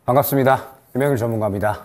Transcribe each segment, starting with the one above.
반갑습니다. 김영일 전문가입니다.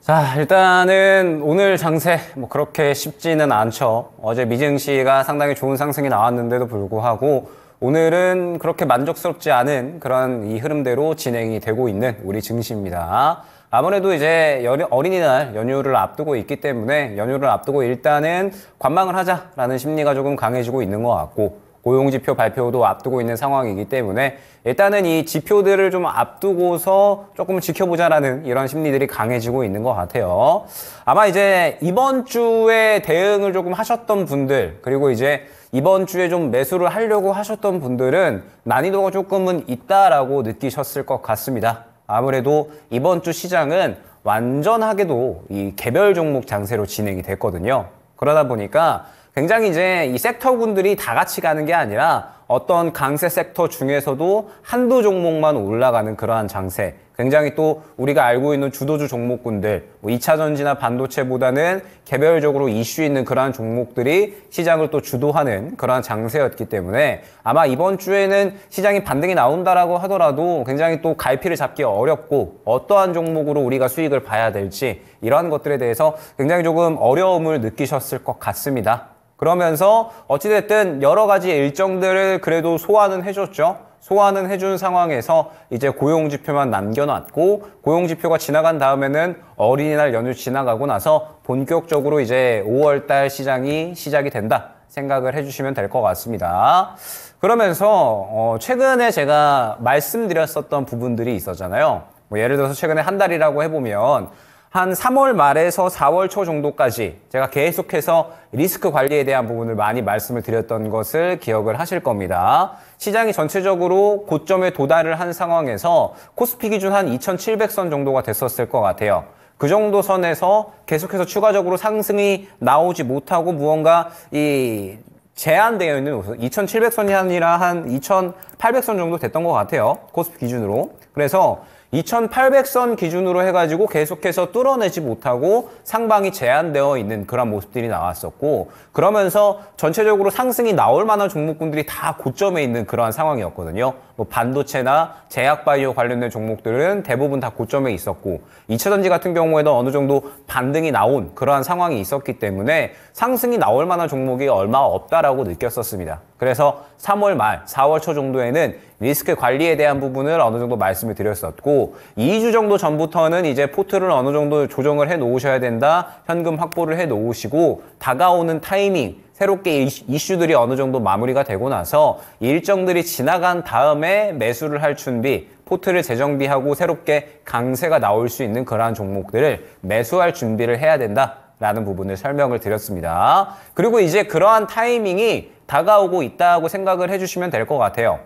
자, 일단은 오늘 장세 그렇게 쉽지는 않죠. 어제 미증시가 상당히 좋은 상승이 나왔는데도 불구하고 오늘은 그렇게 만족스럽지 않은 그런 이 흐름대로 진행이 되고 있는 우리 증시입니다. 아무래도 이제 어린이날 연휴를 앞두고 있기 때문에 연휴를 앞두고 일단은 관망을 하자라는 심리가 조금 강해지고 있는 것 같고, 고용지표 발표도 앞두고 있는 상황이기 때문에 일단은 이 지표들을 좀 앞두고서 조금 지켜보자라는 이런 심리들이 강해지고 있는 것 같아요. 아마 이제 이번 주에 대응을 조금 하셨던 분들, 그리고 이제 이번 주에 좀 매수를 하려고 하셨던 분들은 난이도가 조금은 있다라고 느끼셨을 것 같습니다. 아무래도 이번 주 시장은 완전하게도 이 개별 종목 장세로 진행이 됐거든요. 그러다 보니까 굉장히 이제 이 섹터군들이 다 같이 가는 게 아니라 어떤 강세 섹터 중에서도 한두 종목만 올라가는 그러한 장세, 굉장히 또 우리가 알고 있는 주도주 종목군들, 2차전지나 반도체보다는 개별적으로 이슈 있는 그러한 종목들이 시장을 또 주도하는 그러한 장세였기 때문에 아마 이번 주에는 시장이 반등이 나온다라고 하더라도 굉장히 또 갈피를 잡기 어렵고 어떠한 종목으로 우리가 수익을 봐야 될지 이러한 것들에 대해서 굉장히 조금 어려움을 느끼셨을 것 같습니다. 그러면서 어찌됐든 여러 가지 일정들을 그래도 소화는 해줬죠. 소화는 해준 상황에서 이제 고용지표만 남겨놨고, 고용지표가 지나간 다음에는 어린이날 연휴 지나가고 나서 본격적으로 이제 5월달 시장이 시작이 된다 생각을 해주시면 될 것 같습니다. 그러면서 최근에 제가 말씀드렸었던 부분들이 있었잖아요. 예를 들어서 최근에 한 달이라고 해보면 한 3월 말에서 4월 초 정도까지 제가 계속해서 리스크 관리에 대한 부분을 많이 말씀을 드렸던 것을 기억을 하실 겁니다. 시장이 전체적으로 고점에 도달을 한 상황에서 코스피 기준 한 2700선 정도가 됐었을 것 같아요. 그 정도 선에서 계속해서 추가적으로 상승이 나오지 못하고 무언가 제한되어 있는 2700선이 아니라 한 2800선 정도 됐던 것 같아요. 코스피 기준으로. 그래서 2800선 기준으로 해가지고 계속해서 뚫어내지 못하고 상방이 제한되어 있는 그런 모습들이 나왔었고, 그러면서 전체적으로 상승이 나올 만한 종목군들이 다 고점에 있는 그러한 상황이었거든요. 반도체나 제약바이오 관련된 종목들은 대부분 다 고점에 있었고, 2차전지 같은 경우에도 어느 정도 반등이 나온 그러한 상황이 있었기 때문에 상승이 나올 만한 종목이 얼마 없다라고 느꼈었습니다. 그래서 3월 말, 4월 초 정도에는 리스크 관리에 대한 부분을 어느 정도 말씀을 드렸었고, 2주 정도 전부터는 이제 포트를 어느 정도 조정을 해 놓으셔야 된다, 현금 확보를 해 놓으시고, 다가오는 타이밍, 새롭게 이슈들이 어느 정도 마무리가 되고 나서 일정들이 지나간 다음에 매수를 할 준비, 포트를 재정비하고 새롭게 강세가 나올 수 있는 그러한 종목들을 매수할 준비를 해야 된다라는 부분을 설명을 드렸습니다. 그리고 이제 그러한 타이밍이 다가오고 있다고 생각을 해주시면 될 것 같아요.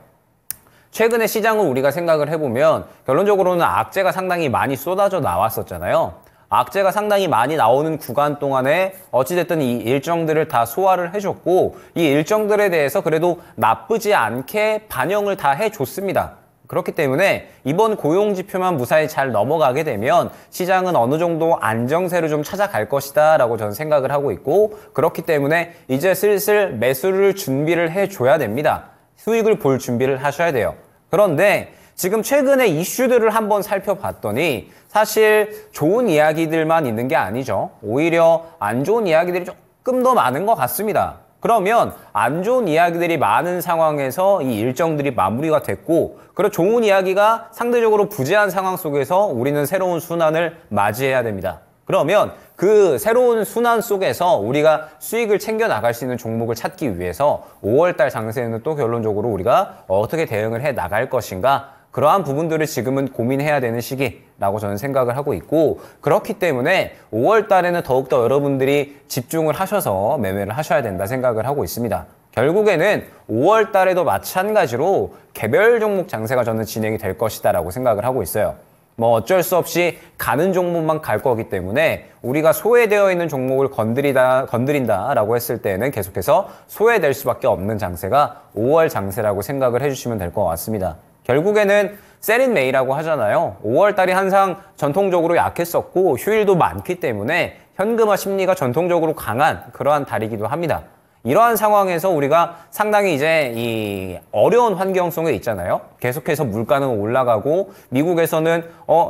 최근에 시장을 우리가 생각을 해보면 결론적으로는 악재가 상당히 많이 쏟아져 나왔었잖아요. 악재가 상당히 많이 나오는 구간 동안에 어찌됐든 이 일정들을 다 소화를 해줬고, 이 일정들에 대해서 그래도 나쁘지 않게 반영을 다 해줬습니다. 그렇기 때문에 이번 고용지표만 무사히 잘 넘어가게 되면 시장은 어느 정도 안정세를 좀 찾아갈 것이다 라고 저는 생각을 하고 있고, 그렇기 때문에 이제 슬슬 매수를 준비를 해줘야 됩니다. 수익을 볼 준비를 하셔야 돼요. 그런데 지금 최근에 이슈들을 한번 살펴봤더니 사실 좋은 이야기들만 있는 게 아니죠. 오히려 안 좋은 이야기들이 조금 더 많은 것 같습니다. 그러면 안 좋은 이야기들이 많은 상황에서 이 일정들이 마무리가 됐고, 그리고 좋은 이야기가 상대적으로 부재한 상황 속에서 우리는 새로운 순환을 맞이해야 됩니다. 그러면 그 새로운 순환 속에서 우리가 수익을 챙겨 나갈 수 있는 종목을 찾기 위해서 5월달 장세에는 또 결론적으로 우리가 어떻게 대응을 해 나갈 것인가, 그러한 부분들을 지금은 고민해야 되는 시기라고 저는 생각을 하고 있고, 그렇기 때문에 5월 달에는 더욱더 여러분들이 집중을 하셔서 매매를 하셔야 된다 생각을 하고 있습니다. 결국에는 5월 달에도 마찬가지로 개별 종목 장세가 저는 진행이 될 것이다라고 생각을 하고 있어요. 어쩔 수 없이 가는 종목만 갈 거기 때문에 우리가 소외되어 있는 종목을 건드린다라고 했을 때는 계속해서 소외될 수밖에 없는 장세가 5월 장세라고 생각을 해주시면 될 것 같습니다. 결국에는 셀인메이라고 하잖아요. 5월달이 항상 전통적으로 약했었고 휴일도 많기 때문에 현금화 심리가 전통적으로 강한 그러한 달이기도 합니다. 이러한 상황에서 우리가 상당히 이제 이 어려운 환경 속에 있잖아요. 계속해서 물가는 올라가고 미국에서는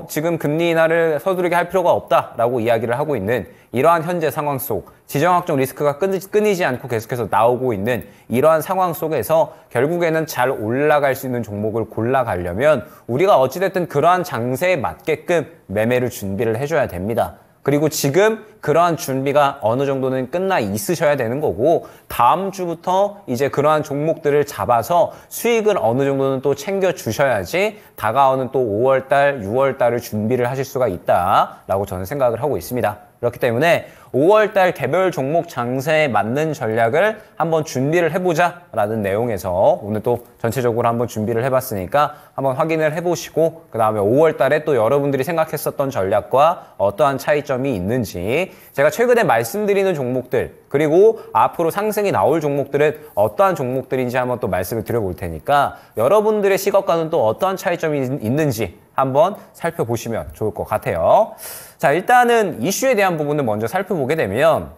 지금 금리 인하를 서두르게 할 필요가 없다라고 이야기를 하고 있는 이러한 현재 상황 속 지정학적 리스크가 끊이지 않고 계속해서 나오고 있는 이러한 상황 속에서 결국에는 잘 올라갈 수 있는 종목을 골라가려면 우리가 어찌됐든 그러한 장세에 맞게끔 매매를 준비를 해줘야 됩니다. 그리고 지금 그러한 준비가 어느 정도는 끝나 있으셔야 되는 거고 다음 주부터 이제 그러한 종목들을 잡아서 수익을 어느 정도는 또 챙겨 주셔야지 다가오는 또 5월달, 6월달을 준비를 하실 수가 있다라고 저는 생각을 하고 있습니다. 그렇기 때문에 5월달 개별 종목 장세에 맞는 전략을 한번 준비를 해보자 라는 내용에서 오늘 또 전체적으로 한번 준비를 해봤으니까 한번 확인을 해보시고 그 다음에 5월달에 또 여러분들이 생각했었던 전략과 어떠한 차이점이 있는지 제가 최근에 말씀드리는 종목들 그리고 앞으로 상승이 나올 종목들은 어떠한 종목들인지 한번 또 말씀을 드려볼 테니까 여러분들의 시각과는 또 어떠한 차이점이 있는지 한번 살펴보시면 좋을 것 같아요. 자, 일단은 이슈에 대한 부분을 먼저 살펴보게 되면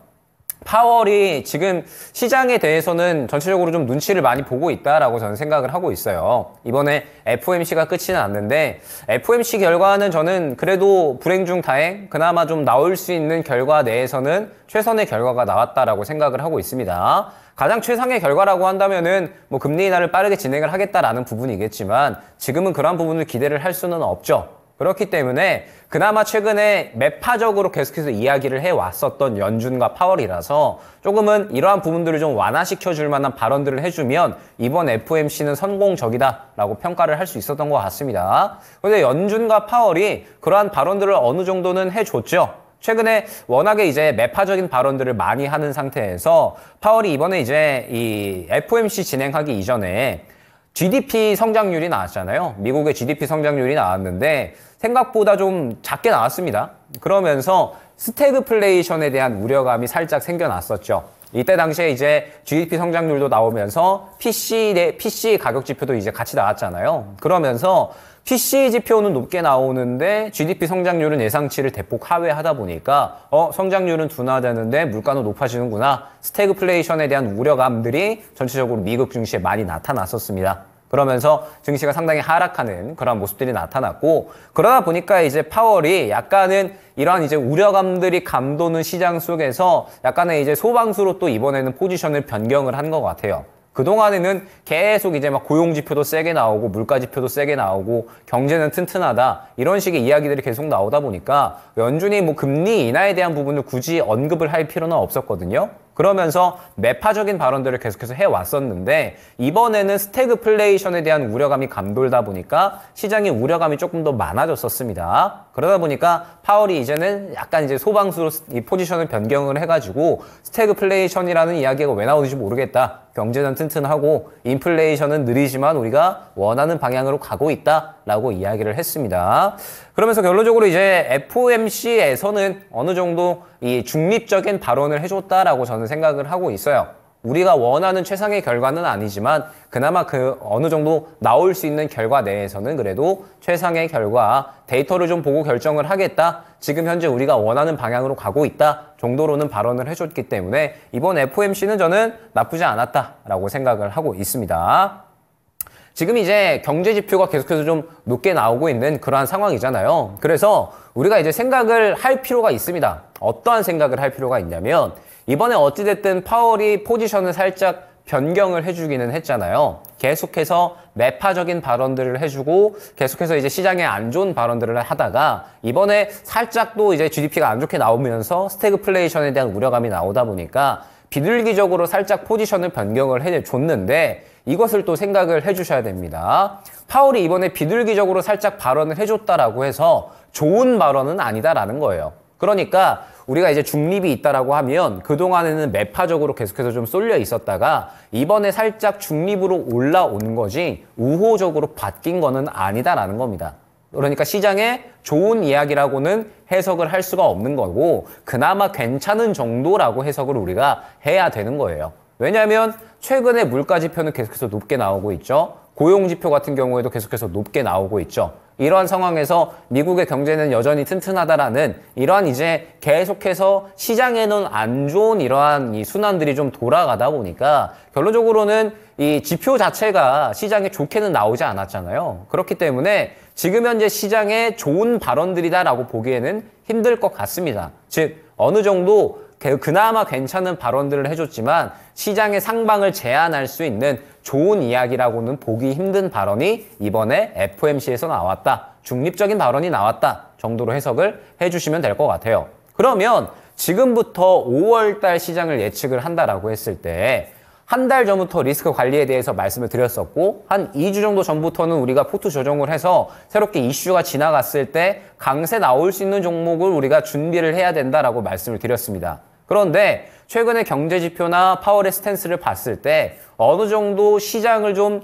파월이 지금 시장에 대해서는 전체적으로 좀 눈치를 많이 보고 있다라고 저는 생각을 하고 있어요. 이번에 FOMC가 끝이 났는데 FOMC 결과는 저는 그래도 불행 중 다행 그나마 좀 나올 수 있는 결과 내에서는 최선의 결과가 나왔다라고 생각을 하고 있습니다. 가장 최상의 결과라고 한다면은 뭐 금리 인하를 빠르게 진행을 하겠다라는 부분이겠지만 지금은 그런 부분을 기대를 할 수는 없죠. 그렇기 때문에 그나마 최근에 매파적으로 계속해서 이야기를 해왔었던 연준과 파월이라서 조금은 이러한 부분들을 좀 완화시켜줄 만한 발언들을 해주면 이번 FOMC는 성공적이다라고 평가를 할 수 있었던 것 같습니다. 그런데 연준과 파월이 그러한 발언들을 어느 정도는 해줬죠. 최근에 워낙에 이제 매파적인 발언들을 많이 하는 상태에서 파월이 이번에 이제 이 FOMC 진행하기 이전에 GDP 성장률이 나왔잖아요. 미국의 GDP 성장률이 나왔는데 생각보다 좀 작게 나왔습니다. 그러면서 스태그플레이션에 대한 우려감이 살짝 생겨났었죠. 이때 당시에 이제 GDP 성장률도 나오면서 PC 가격 지표도 이제 같이 나왔잖아요. 그러면서 PC 지표는 높게 나오는데 GDP 성장률은 예상치를 대폭 하회하다 보니까 성장률은 둔화되는데 물가는 높아지는구나. 스태그플레이션에 대한 우려감들이 전체적으로 미국 증시에 많이 나타났었습니다. 그러면서 증시가 상당히 하락하는 그런 모습들이 나타났고 그러다 보니까 이제 파월이 약간은 이러한 이제 우려감들이 감도는 시장 속에서 약간의 이제 소방수로 또 이번에는 포지션을 변경을 한 것 같아요. 그동안에는 계속 이제 막 고용지표도 세게 나오고 물가지표도 세게 나오고 경제는 튼튼하다 이런 식의 이야기들이 계속 나오다 보니까 연준이 뭐 금리 인하에 대한 부분을 굳이 언급을 할 필요는 없었거든요. 그러면서 매파적인 발언들을 계속해서 해왔었는데 이번에는 스태그플레이션에 대한 우려감이 감돌다 보니까 시장의 우려감이 조금 더 많아졌었습니다. 그러다 보니까 파월이 이제는 약간 이제 소방수로 이 포지션을 변경을 해가지고 스태그플레이션이라는 이야기가 왜 나오는지 모르겠다. 경제는 튼튼하고 인플레이션은 느리지만 우리가 원하는 방향으로 가고 있다라고 이야기를 했습니다. 그러면서 결론적으로 이제 FOMC에서는 어느 정도 이 중립적인 발언을 해줬다라고 저는 생각을 하고 있어요. 우리가 원하는 최상의 결과는 아니지만 그나마 그 어느 정도 나올 수 있는 결과 내에서는 그래도 최상의 결과 데이터를 좀 보고 결정을 하겠다. 지금 현재 우리가 원하는 방향으로 가고 있다 정도로는 발언을 해줬기 때문에 이번 FOMC는 저는 나쁘지 않았다라고 생각을 하고 있습니다. 지금 이제 경제 지표가 계속해서 좀 높게 나오고 있는 그러한 상황이잖아요. 그래서 우리가 이제 생각을 할 필요가 있습니다. 어떠한 생각을 할 필요가 있냐면 이번에 어찌됐든 파월이 포지션을 살짝 변경을 해주기는 했잖아요. 계속해서 매파적인 발언들을 해주고 계속해서 이제 시장에 안 좋은 발언들을 하다가 이번에 살짝 또 이제 GDP가 안 좋게 나오면서 스태그플레이션에 대한 우려감이 나오다 보니까 비둘기적으로 살짝 포지션을 변경을 해줬는데 이것을 또 생각을 해주셔야 됩니다. 파월이 이번에 비둘기적으로 살짝 발언을 해줬다라고 해서 좋은 발언은 아니다라는 거예요. 그러니까 우리가 이제 중립이 있다라고 하면 그동안에는 매파적으로 계속해서 좀 쏠려 있었다가 이번에 살짝 중립으로 올라온 거지 우호적으로 바뀐 거는 아니다라는 겁니다. 그러니까 시장에 좋은 이야기라고는 해석을 할 수가 없는 거고 그나마 괜찮은 정도라고 해석을 우리가 해야 되는 거예요. 왜냐하면 최근에 물가 지표는 계속해서 높게 나오고 있죠. 고용지표 같은 경우에도 계속해서 높게 나오고 있죠. 이러한 상황에서 미국의 경제는 여전히 튼튼하다라는 이러한 이제 계속해서 시장에는 안 좋은 이러한 이 순환들이 좀 돌아가다 보니까 결론적으로는 이 지표 자체가 시장에 좋게는 나오지 않았잖아요. 그렇기 때문에 지금 현재 시장에 좋은 발언들이다라고 보기에는 힘들 것 같습니다. 즉 어느 정도 그나마 괜찮은 발언들을 해줬지만 시장의 상방을 제한할 수 있는 좋은 이야기라고는 보기 힘든 발언이 이번에 FOMC에서 나왔다. 중립적인 발언이 나왔다 정도로 해석을 해주시면 될 것 같아요. 그러면 지금부터 5월달 시장을 예측을 한다라고 했을 때 한 달 전부터 리스크 관리에 대해서 말씀을 드렸었고 한 2주 정도 전부터는 우리가 포트 조정을 해서 새롭게 이슈가 지나갔을 때 강세 나올 수 있는 종목을 우리가 준비를 해야 된다라고 말씀을 드렸습니다. 그런데 최근의 경제지표나 파월의 스탠스를 봤을 때 어느 정도 시장을 좀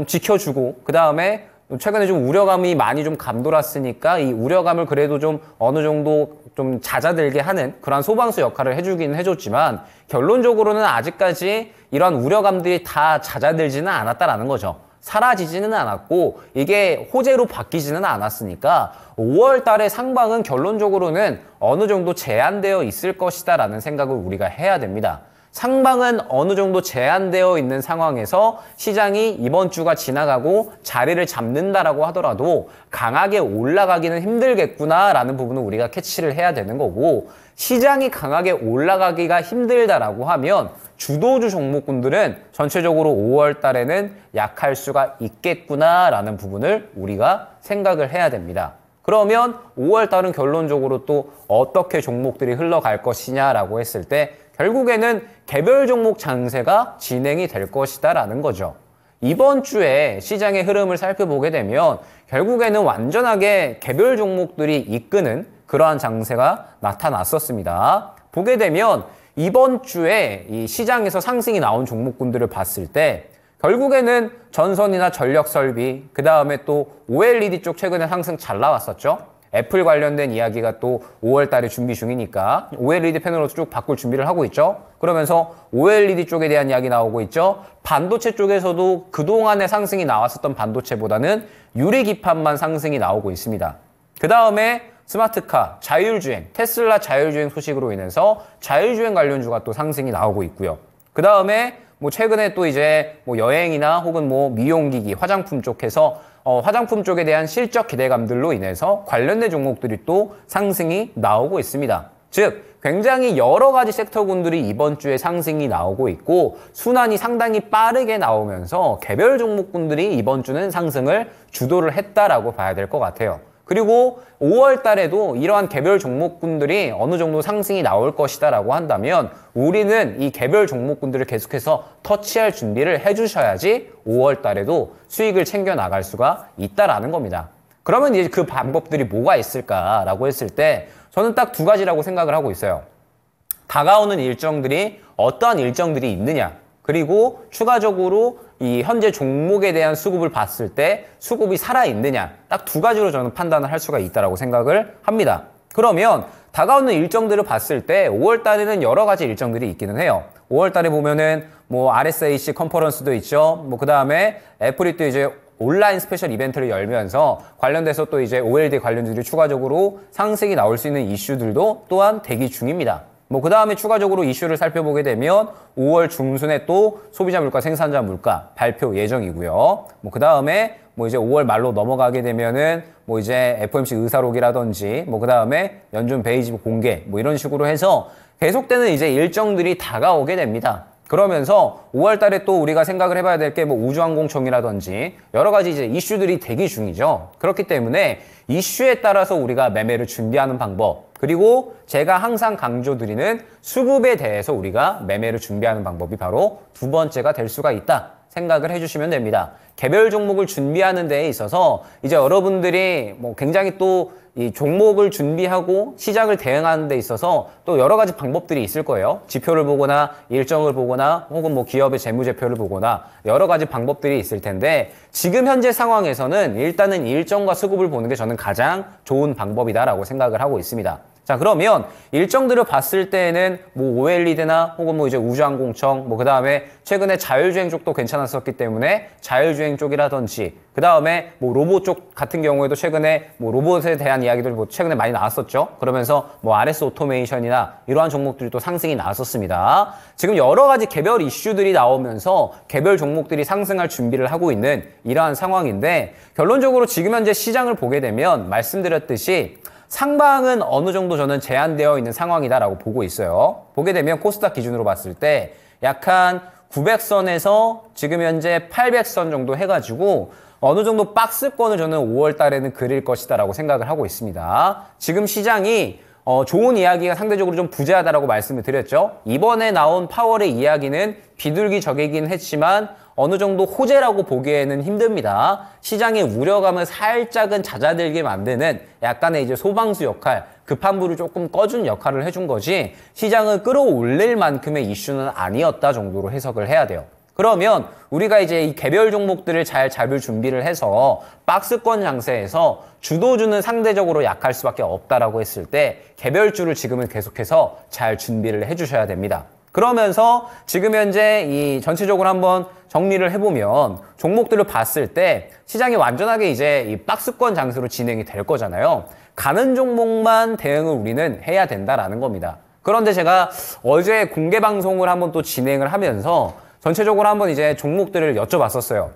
지켜주고 그 다음에 최근에 좀 우려감이 많이 좀 감돌았으니까 이 우려감을 그래도 좀 어느 정도 좀 잦아들게 하는 그런 소방수 역할을 해주긴 해줬지만 결론적으로는 아직까지 이러한 우려감들이 다 잦아들지는 않았다라는 거죠. 사라지지는 않았고 이게 호재로 바뀌지는 않았으니까 5월 달의 상방은 결론적으로는 어느 정도 제한되어 있을 것이다 라는 생각을 우리가 해야 됩니다. 상방은 어느 정도 제한되어 있는 상황에서 시장이 이번 주가 지나가고 자리를 잡는다라고 하더라도 강하게 올라가기는 힘들겠구나라는 부분을 우리가 캐치를 해야 되는 거고 시장이 강하게 올라가기가 힘들다라고 하면 주도주 종목군들은 전체적으로 5월 달에는 약할 수가 있겠구나라는 부분을 우리가 생각을 해야 됩니다. 그러면 5월 달은 결론적으로 또 어떻게 종목들이 흘러갈 것이냐라고 했을 때 결국에는 개별 종목 장세가 진행이 될 것이다라는 거죠. 이번 주에 시장의 흐름을 살펴보게 되면 결국에는 완전하게 개별 종목들이 이끄는 그러한 장세가 나타났었습니다. 보게 되면 이번 주에 이 시장에서 상승이 나온 종목군들을 봤을 때 결국에는 전선이나 전력설비, 그 다음에 또 OLED 쪽 최근에 상승 잘 나왔었죠. 애플 관련된 이야기가 또 5월 달에 준비 중이니까 OLED 패널로 쭉 바꿀 준비를 하고 있죠. 그러면서 OLED 쪽에 대한 이야기 나오고 있죠. 반도체 쪽에서도 그동안의 상승이 나왔었던 반도체보다는 유리기판만 상승이 나오고 있습니다. 그 다음에 스마트카, 자율주행, 테슬라 자율주행 소식으로 인해서 자율주행 관련주가 또 상승이 나오고 있고요. 그 다음에 뭐 최근에 또 이제 뭐 여행이나 혹은 뭐 미용기기, 화장품 쪽에서 화장품 쪽에 대한 실적 기대감들로 인해서 관련된 종목들이 또 상승이 나오고 있습니다. 즉 굉장히 여러 가지 섹터군들이 이번 주에 상승이 나오고 있고 순환이 상당히 빠르게 나오면서 개별 종목군들이 이번 주는 상승을 주도를 했다라고 봐야 될 것 같아요. 그리고 5월 달에도 이러한 개별 종목군들이 어느 정도 상승이 나올 것이다라고 한다면 우리는 이 개별 종목군들을 계속해서 터치할 준비를 해주셔야지 5월 달에도 수익을 챙겨 나갈 수가 있다라는 겁니다. 그러면 이제 그 방법들이 뭐가 있을까라고 했을 때 저는 딱 두 가지라고 생각을 하고 있어요. 다가오는 일정들이 어떠한 일정들이 있느냐, 그리고 추가적으로 이 현재 종목에 대한 수급을 봤을 때 수급이 살아있느냐, 딱 두 가지로 저는 판단을 할 수가 있다고 생각을 합니다. 그러면 다가오는 일정들을 봤을 때 5월 달에는 여러 가지 일정들이 있기는 해요. 5월 달에 보면은 뭐 RSAC 컨퍼런스도 있죠. 뭐 그 다음에 애플이 또 이제 온라인 스페셜 이벤트를 열면서 관련돼서 또 이제 OLED 관련주들이 추가적으로 상승이 나올 수 있는 이슈들도 또한 대기 중입니다. 뭐 그 다음에 추가적으로 이슈를 살펴보게 되면 5월 중순에 또 소비자 물가, 생산자 물가 발표 예정이고요. 뭐 그 다음에 뭐 이제 5월 말로 넘어가게 되면은 뭐 이제 FOMC 의사록이라든지 뭐 그 다음에 연준 베이직 공개 뭐 이런 식으로 해서 계속되는 이제 일정들이 다가오게 됩니다. 그러면서 5월 달에 또 우리가 생각을 해봐야 될 게 뭐 우주항공청이라든지 여러 가지 이제 이슈들이 대기 중이죠. 그렇기 때문에 이슈에 따라서 우리가 매매를 준비하는 방법, 그리고 제가 항상 강조드리는 수급에 대해서 우리가 매매를 준비하는 방법이 바로 두 번째가 될 수가 있다 생각을 해주시면 됩니다. 개별 종목을 준비하는 데에 있어서 이제 여러분들이 뭐 굉장히 또 이 종목을 준비하고 시장을 대응하는 데 있어서 또 여러 가지 방법들이 있을 거예요. 지표를 보거나 일정을 보거나 혹은 뭐 기업의 재무제표를 보거나 여러 가지 방법들이 있을 텐데 지금 현재 상황에서는 일단은 일정과 수급을 보는 게 저는 가장 좋은 방법이다라고 생각을 하고 있습니다. 자, 그러면 일정들을 봤을 때는 뭐 OLED나 혹은 뭐 이제 우주항공청, 뭐 그 다음에 최근에 자율주행 쪽도 괜찮았었기 때문에 자율주행 쪽이라든지, 그 다음에 뭐 로봇 쪽 같은 경우에도 최근에 뭐 로봇에 대한 이야기들 뭐 최근에 많이 나왔었죠. 그러면서 뭐 RS 오토메이션이나 이러한 종목들이 또 상승이 나왔었습니다. 지금 여러 가지 개별 이슈들이 나오면서 개별 종목들이 상승할 준비를 하고 있는 이러한 상황인데, 결론적으로 지금 현재 시장을 보게 되면 말씀드렸듯이 상방은 어느 정도 저는 제한되어 있는 상황이다라고 보고 있어요. 보게 되면 코스닥 기준으로 봤을 때 약 한 900선에서 지금 현재 800선 정도 해가지고 어느 정도 박스권을 저는 5월 달에는 그릴 것이다라고 생각을 하고 있습니다. 지금 시장이 좋은 이야기가 상대적으로 좀 부재하다라고 말씀을 드렸죠. 이번에 나온 파월의 이야기는 비둘기적이긴 했지만 어느 정도 호재라고 보기에는 힘듭니다. 시장의 우려감을 살짝은 잦아들게 만드는 약간의 이제 소방수 역할, 급한 불을 조금 꺼준 역할을 해준 거지 시장을 끌어올릴 만큼의 이슈는 아니었다 정도로 해석을 해야 돼요. 그러면 우리가 이제 이 개별 종목들을 잘 잡을 준비를 해서 박스권 장세에서 주도주는 상대적으로 약할 수밖에 없다라고 했을 때 개별주를 지금은 계속해서 잘 준비를 해주셔야 됩니다. 그러면서 지금 현재 이 전체적으로 한번 정리를 해보면 종목들을 봤을 때 시장이 완전하게 이제 이 박스권 장세로 진행이 될 거잖아요. 가는 종목만 대응을 우리는 해야 된다라는 겁니다. 그런데 제가 어제 공개 방송을 한번 또 진행을 하면서 전체적으로 한번 이제 종목들을 여쭤봤었어요.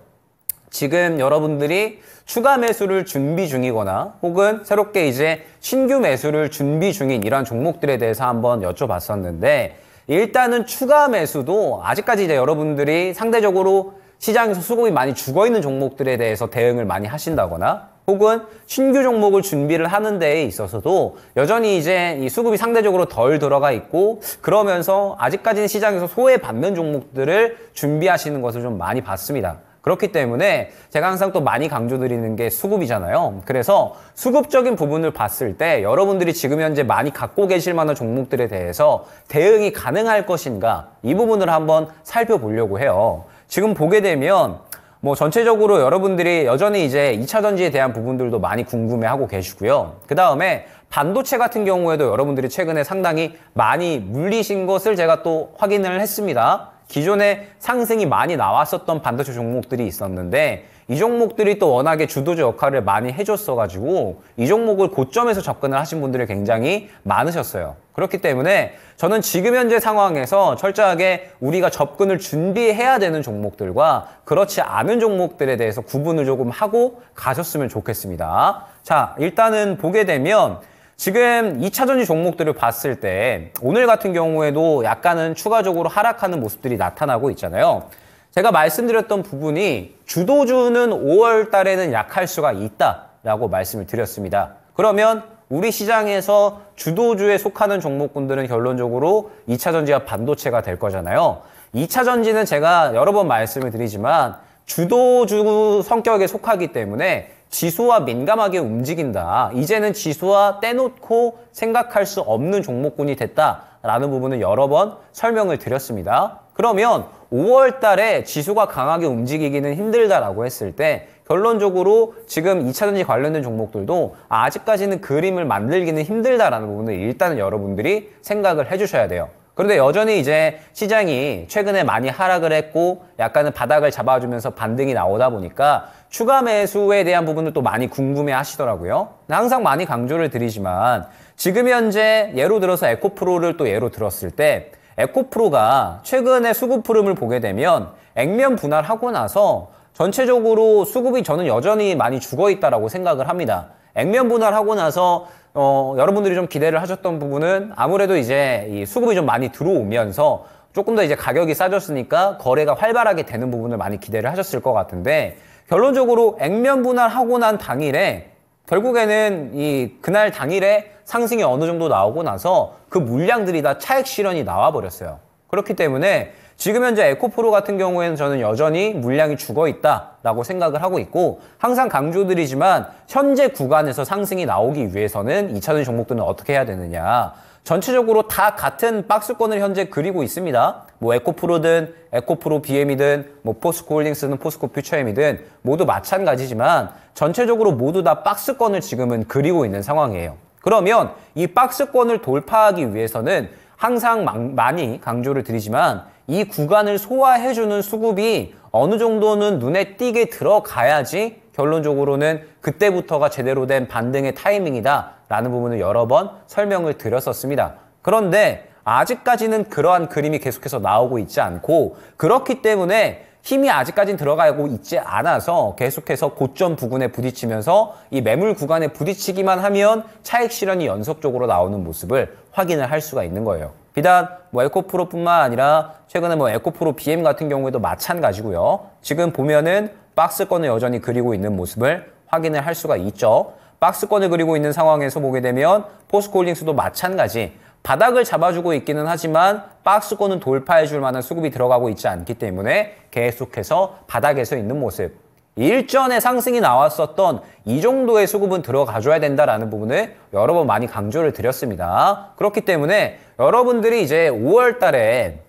지금 여러분들이 추가 매수를 준비 중이거나 혹은 새롭게 이제 신규 매수를 준비 중인 이러한 종목들에 대해서 한번 여쭤봤었는데, 일단은 추가 매수도 아직까지 이제 여러분들이 상대적으로 시장에서 수급이 많이 죽어있는 종목들에 대해서 대응을 많이 하신다거나 혹은 신규 종목을 준비를 하는 데에 있어서도 여전히 이제 이 수급이 상대적으로 덜 들어가 있고 그러면서 아직까지는 시장에서 소외받는 종목들을 준비하시는 것을 좀 많이 봤습니다. 그렇기 때문에 제가 항상 또 많이 강조드리는 게 수급이잖아요. 그래서 수급적인 부분을 봤을 때 여러분들이 지금 현재 많이 갖고 계실 만한 종목들에 대해서 대응이 가능할 것인가, 이 부분을 한번 살펴보려고 해요. 지금 보게 되면 뭐 전체적으로 여러분들이 여전히 이제 2차 전지에 대한 부분들도 많이 궁금해하고 계시고요. 그 다음에 반도체 같은 경우에도 여러분들이 최근에 상당히 많이 물리신 것을 제가 또 확인을 했습니다. 기존에 상승이 많이 나왔었던 반도체 종목들이 있었는데 이 종목들이 또 워낙에 주도주 역할을 많이 해줬어가지고 이 종목을 고점에서 접근을 하신 분들이 굉장히 많으셨어요. 그렇기 때문에 저는 지금 현재 상황에서 철저하게 우리가 접근을 준비해야 되는 종목들과 그렇지 않은 종목들에 대해서 구분을 조금 하고 가셨으면 좋겠습니다. 자, 일단은 보게 되면 지금 2차 전지 종목들을 봤을 때 오늘 같은 경우에도 약간은 추가적으로 하락하는 모습들이 나타나고 있잖아요. 제가 말씀드렸던 부분이 주도주는 5월 달에는 약할 수가 있다라고 말씀을 드렸습니다. 그러면 우리 시장에서 주도주에 속하는 종목군들은 결론적으로 2차 전지와 반도체가 될 거잖아요. 2차 전지는 제가 여러 번 말씀을 드리지만 주도주 성격에 속하기 때문에 지수와 민감하게 움직인다. 이제는 지수와 떼놓고 생각할 수 없는 종목군이 됐다라는 부분을 여러 번 설명을 드렸습니다. 그러면 5월 달에 지수가 강하게 움직이기는 힘들다라고 했을 때 결론적으로 지금 2차 전지 관련된 종목들도 아직까지는 그림을 만들기는 힘들다라는 부분을 일단은 여러분들이 생각을 해주셔야 돼요. 그런데 여전히 이제 시장이 최근에 많이 하락을 했고 약간은 바닥을 잡아주면서 반등이 나오다 보니까 추가 매수에 대한 부분을 또 많이 궁금해 하시더라고요. 항상 많이 강조를 드리지만 지금 현재 예로 들어서 에코프로를 또 예로 들었을 때 에코프로가 최근에 수급 흐름을 보게 되면 액면 분할하고 나서 전체적으로 수급이 저는 여전히 많이 죽어 있다라고 생각을 합니다. 액면 분할하고 나서 여러분들이 좀 기대를 하셨던 부분은 아무래도 이제 이 수급이 좀 많이 들어오면서 조금 더 이제 가격이 싸졌으니까 거래가 활발하게 되는 부분을 많이 기대를 하셨을 것 같은데 결론적으로 액면 분할하고 난 당일에 결국에는 그날 당일에 상승이 어느 정도 나오고 나서 그 물량들이 다 차익 실현이 나와 버렸어요. 그렇기 때문에 지금 현재 에코프로 같은 경우에는 저는 여전히 물량이 죽어 있다라고 생각을 하고 있고 항상 강조드리지만 현재 구간에서 상승이 나오기 위해서는 2차전지 종목들은 어떻게 해야 되느냐. 전체적으로 다 같은 박스권을 현재 그리고 있습니다. 뭐 에코프로든 에코프로 BM이든 뭐 포스코홀딩스든 포스코 퓨처엠이든 모두 마찬가지지만 전체적으로 모두 다 박스권을 지금은 그리고 있는 상황이에요. 그러면 이 박스권을 돌파하기 위해서는 항상 많이 강조를 드리지만 이 구간을 소화해주는 수급이 어느 정도는 눈에 띄게 들어가야지 결론적으로는 그때부터가 제대로 된 반등의 타이밍이다 라는 부분을 여러 번 설명을 드렸었습니다. 그런데 아직까지는 그러한 그림이 계속해서 나오고 있지 않고 그렇기 때문에 힘이 아직까지는 들어가고 있지 않아서 계속해서 고점 부근에 부딪히면서 이 매물 구간에 부딪히기만 하면 차익 실현이 연속적으로 나오는 모습을 확인을 할 수가 있는 거예요. 비단 에코프로뿐만 아니라 최근에 에코프로 BM 같은 경우에도 마찬가지고요. 지금 보면은 박스권을 여전히 그리고 있는 모습을 확인을 할 수가 있죠. 박스권을 그리고 있는 상황에서 보게 되면 포스코홀딩스도 마찬가지. 바닥을 잡아주고 있기는 하지만 박스권은 돌파해줄 만한 수급이 들어가고 있지 않기 때문에 계속해서 바닥에서 있는 모습. 일전에 상승이 나왔었던 이 정도의 수급은 들어가줘야 된다라는 부분을 여러 번 많이 강조를 드렸습니다. 그렇기 때문에 여러분들이 이제 5월 달에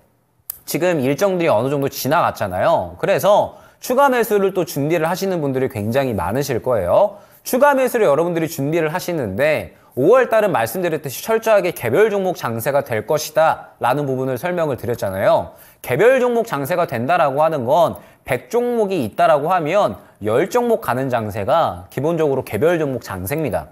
지금 일정들이 어느 정도 지나갔잖아요. 그래서 추가 매수를 또 준비를 하시는 분들이 굉장히 많으실 거예요. 추가 매수를 여러분들이 준비를 하시는데 5월 달은 말씀드렸듯이 철저하게 개별 종목 장세가 될 것이다 라는 부분을 설명을 드렸잖아요. 개별 종목 장세가 된다라고 하는 건 100종목이 있다라고 하면 10종목 가는 장세가 기본적으로 개별 종목 장세입니다.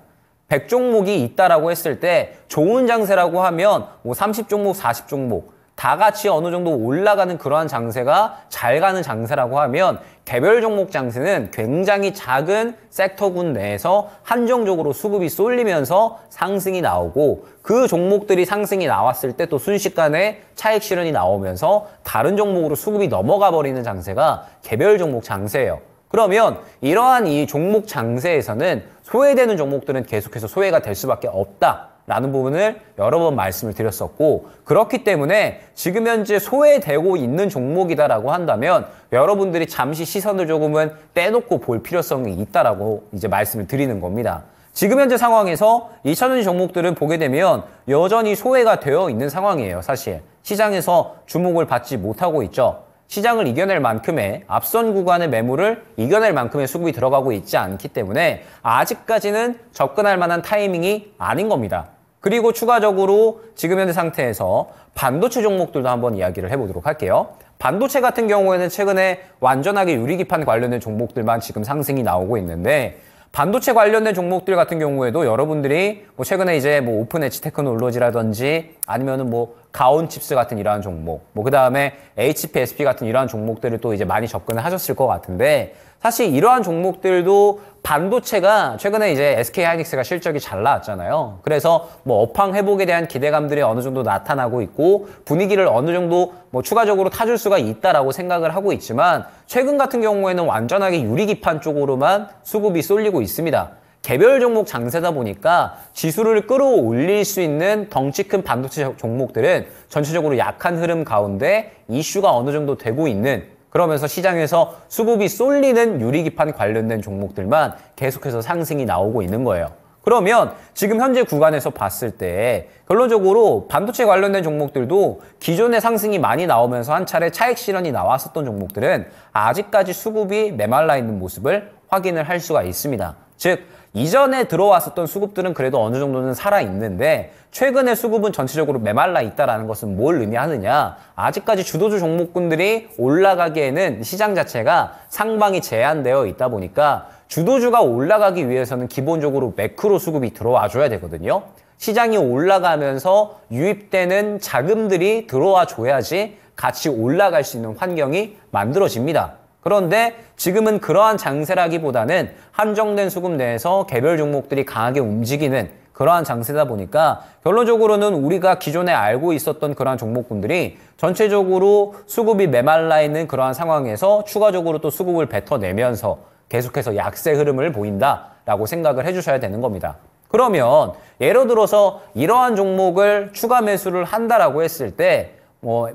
100종목이 있다라고 했을 때 좋은 장세라고 하면 30종목, 40종목 다 같이 어느 정도 올라가는 그러한 장세가 잘 가는 장세라고 하면 개별 종목 장세는 굉장히 작은 섹터군 내에서 한정적으로 수급이 쏠리면서 상승이 나오고 그 종목들이 상승이 나왔을 때 또 순식간에 차익 실현이 나오면서 다른 종목으로 수급이 넘어가 버리는 장세가 개별 종목 장세예요. 그러면 이러한 이 종목 장세에서는 소외되는 종목들은 계속해서 소외가 될 수밖에 없다. 라는 부분을 여러 번 말씀을 드렸었고 그렇기 때문에 지금 현재 소외되고 있는 종목이다라고 한다면 여러분들이 잠시 시선을 조금은 떼놓고 볼 필요성이 있다라고 이제 말씀을 드리는 겁니다. 지금 현재 상황에서 2차전지 종목들은 보게 되면 여전히 소외가 되어 있는 상황이에요. 사실 시장에서 주목을 받지 못하고 있죠. 시장을 이겨낼 만큼의 앞선 구간의 매물을 이겨낼 만큼의 수급이 들어가고 있지 않기 때문에 아직까지는 접근할 만한 타이밍이 아닌 겁니다. 그리고 추가적으로 지금 현재 상태에서 반도체 종목들도 한번 이야기를 해보도록 할게요. 반도체 같은 경우에는 최근에 완전하게 유리기판 관련된 종목들만 지금 상승이 나오고 있는데 반도체 관련된 종목들 같은 경우에도 여러분들이 최근에 이제 오픈 엣지 테크놀로지라든지 아니면은 가온칩스 같은 이러한 종목, 그 다음에 HPSP 같은 이러한 종목들을 또 이제 많이 접근을 하셨을 것 같은데 사실 이러한 종목들도 반도체가 최근에 이제 SK하이닉스가 실적이 잘 나왔잖아요. 그래서 업황 회복에 대한 기대감들이 어느 정도 나타나고 있고 분위기를 어느 정도 추가적으로 타줄 수가 있다라고 생각을 하고 있지만 최근 같은 경우에는 완전하게 유리기판 쪽으로만 수급이 쏠리고 있습니다. 개별 종목 장세다 보니까 지수를 끌어올릴 수 있는 덩치 큰 반도체 종목들은 전체적으로 약한 흐름 가운데 이슈가 어느 정도 되고 있는 그러면서 시장에서 수급이 쏠리는 유리기판 관련된 종목들만 계속해서 상승이 나오고 있는 거예요. 그러면 지금 현재 구간에서 봤을 때 결론적으로 반도체 관련된 종목들도 기존의 상승이 많이 나오면서 한 차례 차익 실현이 나왔었던 종목들은 아직까지 수급이 메말라 있는 모습을 확인을 할 수가 있습니다. 즉 이전에 들어왔었던 수급들은 그래도 어느 정도는 살아있는데 최근의 수급은 전체적으로 메말라 있다는 것은 뭘 의미하느냐. 아직까지 주도주 종목군들이 올라가기에는 시장 자체가 상방이 제한되어 있다 보니까 주도주가 올라가기 위해서는 기본적으로 매크로 수급이 들어와 줘야 되거든요. 시장이 올라가면서 유입되는 자금들이 들어와 줘야지 같이 올라갈 수 있는 환경이 만들어집니다. 그런데 지금은 그러한 장세라기보다는 한정된 수급 내에서 개별 종목들이 강하게 움직이는 그러한 장세다 보니까 결론적으로는 우리가 기존에 알고 있었던 그러한 종목군들이 전체적으로 수급이 메말라 있는 그러한 상황에서 추가적으로 또 수급을 뱉어내면서 계속해서 약세 흐름을 보인다라고 생각을 해주셔야 되는 겁니다. 그러면 예를 들어서 이러한 종목을 추가 매수를 한다라고 했을 때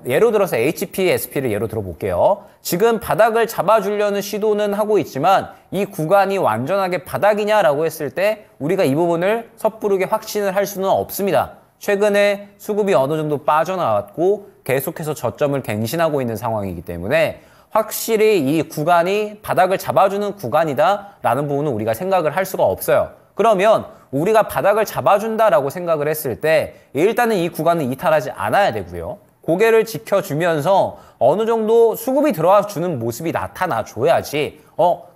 예를 들어서 HPSP를 예로 들어볼게요. 지금 바닥을 잡아주려는 시도는 하고 있지만 이 구간이 완전하게 바닥이냐라고 했을 때 우리가 이 부분을 섣부르게 확신을 할 수는 없습니다. 최근에 수급이 어느 정도 빠져나왔고 계속해서 저점을 갱신하고 있는 상황이기 때문에 확실히 이 구간이 바닥을 잡아주는 구간이다라는 부분은 우리가 생각을 할 수가 없어요. 그러면 우리가 바닥을 잡아준다라고 생각을 했을 때 일단은 이 구간은 이탈하지 않아야 되고요. 고개를 지켜주면서 어느 정도 수급이 들어와 주는 모습이 나타나 줘야지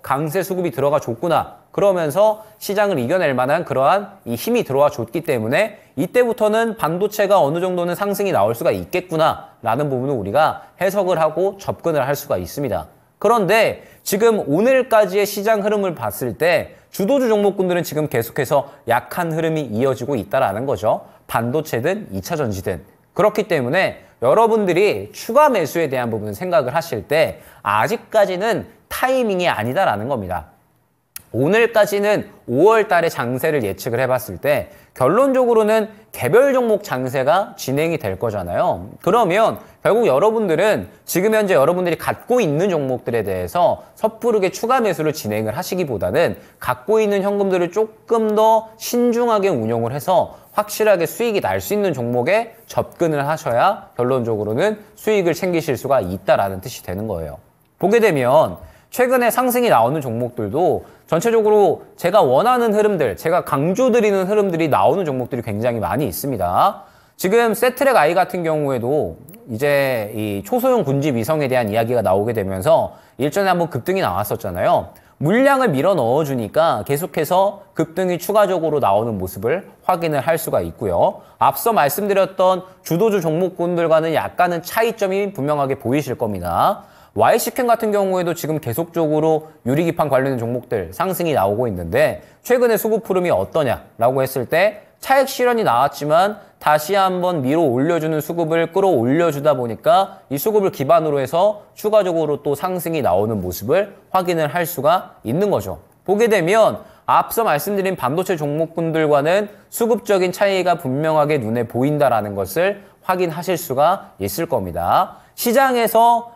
강세 수급이 들어가 줬구나. 그러면서 시장을 이겨낼 만한 그러한 이 힘이 들어와 줬기 때문에 이때부터는 반도체가 어느 정도는 상승이 나올 수가 있겠구나라는 부분을 우리가 해석을 하고 접근을 할 수가 있습니다. 그런데 지금 오늘까지의 시장 흐름을 봤을 때 주도주 종목군들은 지금 계속해서 약한 흐름이 이어지고 있다라는 거죠. 반도체든 2차 전지든. 그렇기 때문에 여러분들이 추가 매수에 대한 부분을 생각을 하실 때 아직까지는 타이밍이 아니다라는 겁니다. 오늘까지는 5월 달에 장세를 예측을 해봤을 때 결론적으로는 개별 종목 장세가 진행이 될 거잖아요. 그러면 결국 여러분들은 지금 현재 여러분들이 갖고 있는 종목들에 대해서 섣부르게 추가 매수를 진행을 하시기보다는 갖고 있는 현금들을 조금 더 신중하게 운용을 해서 확실하게 수익이 날 수 있는 종목에 접근을 하셔야 결론적으로는 수익을 챙기실 수가 있다라는 뜻이 되는 거예요. 보게 되면 최근에 상승이 나오는 종목들도 전체적으로 제가 원하는 흐름들, 제가 강조드리는 흐름들이 나오는 종목들이 굉장히 많이 있습니다. 지금 세트랙 I 같은 경우에도 이제 이 초소형 군집 위성에 대한 이야기가 나오게 되면서 일전에 한번 급등이 나왔었잖아요. 물량을 밀어 넣어주니까 계속해서 급등이 추가적으로 나오는 모습을 확인을 할 수가 있고요. 앞서 말씀드렸던 주도주 종목군들과는 약간은 차이점이 분명하게 보이실 겁니다. YC캠 같은 경우에도 지금 계속적으로 유리기판 관련된 종목들 상승이 나오고 있는데 최근에 수급 흐름이 어떠냐라고 했을 때 차익 실현이 나왔지만 다시 한번 밀어 올려주는 수급을 끌어올려주다 보니까 이 수급을 기반으로 해서 추가적으로 또 상승이 나오는 모습을 확인을 할 수가 있는 거죠. 보게 되면 앞서 말씀드린 반도체 종목군들과는 수급적인 차이가 분명하게 눈에 보인다라는 것을 확인하실 수가 있을 겁니다. 시장에서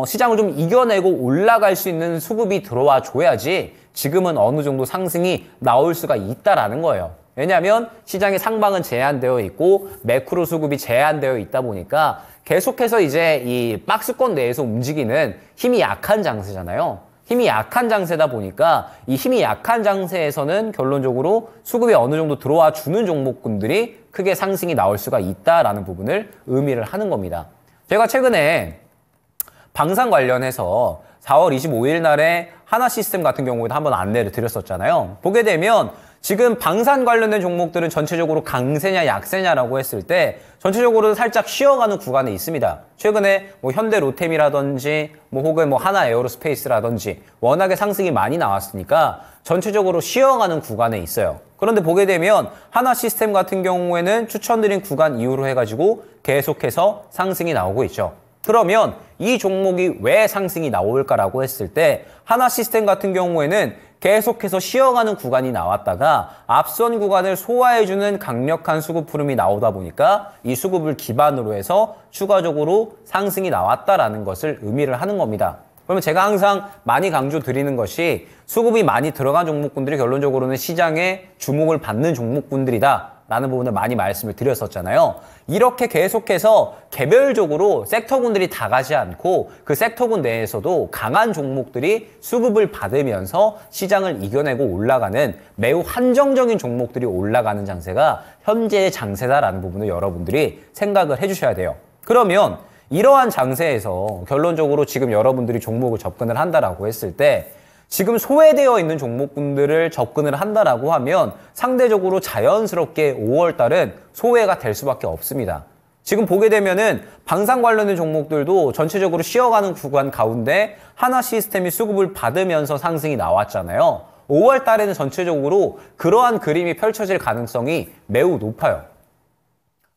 시장을 좀 이겨내고 올라갈 수 있는 수급이 들어와 줘야지 지금은 어느 정도 상승이 나올 수가 있다라는 거예요. 왜냐하면 시장의 상방은 제한되어 있고 매크로 수급이 제한되어 있다 보니까 계속해서 이제 이 박스권 내에서 움직이는 힘이 약한 장세잖아요. 힘이 약한 장세다 보니까 이 힘이 약한 장세에서는 결론적으로 수급이 어느 정도 들어와 주는 종목군들이 크게 상승이 나올 수가 있다라는 부분을 의미를 하는 겁니다. 제가 최근에 방산 관련해서 4월 25일 날에 하나시스템 같은 경우에도 한번 안내를 드렸었잖아요. 보게 되면 지금 방산 관련된 종목들은 전체적으로 강세냐 약세냐라고 했을 때 전체적으로 살짝 쉬어가는 구간에 있습니다. 최근에 뭐 현대 로템이라든지 뭐 혹은 뭐 하나 에어로스페이스라든지 워낙에 상승이 많이 나왔으니까 전체적으로 쉬어가는 구간에 있어요. 그런데 보게 되면 하나시스템 같은 경우에는 추천드린 구간 이후로 해가지고 계속해서 상승이 나오고 있죠. 그러면 이 종목이 왜 상승이 나올까라고 했을 때 하나시스템 같은 경우에는 계속해서 쉬어가는 구간이 나왔다가 앞선 구간을 소화해주는 강력한 수급 흐름이 나오다 보니까 이 수급을 기반으로 해서 추가적으로 상승이 나왔다라는 것을 의미를 하는 겁니다. 그러면 제가 항상 많이 강조드리는 것이 수급이 많이 들어간 종목군들이 결론적으로는 시장에 주목을 받는 종목군들이다 라는 부분을 많이 말씀을 드렸었잖아요. 이렇게 계속해서 개별적으로 섹터군들이 다 가지 않고 그 섹터군 내에서도 강한 종목들이 수급을 받으면서 시장을 이겨내고 올라가는 매우 한정적인 종목들이 올라가는 장세가 현재의 장세다라는 부분을 여러분들이 생각을 해주셔야 돼요. 그러면 이러한 장세에서 결론적으로 지금 여러분들이 종목을 접근을 한다라고 했을 때 지금 소외되어 있는 종목군들을 접근을 한다라고 하면 상대적으로 자연스럽게 5월 달은 소외가 될 수밖에 없습니다. 지금 보게 되면은 방산 관련된 종목들도 전체적으로 쉬어가는 구간 가운데 하나시스템이 수급을 받으면서 상승이 나왔잖아요. 5월 달에는 전체적으로 그러한 그림이 펼쳐질 가능성이 매우 높아요.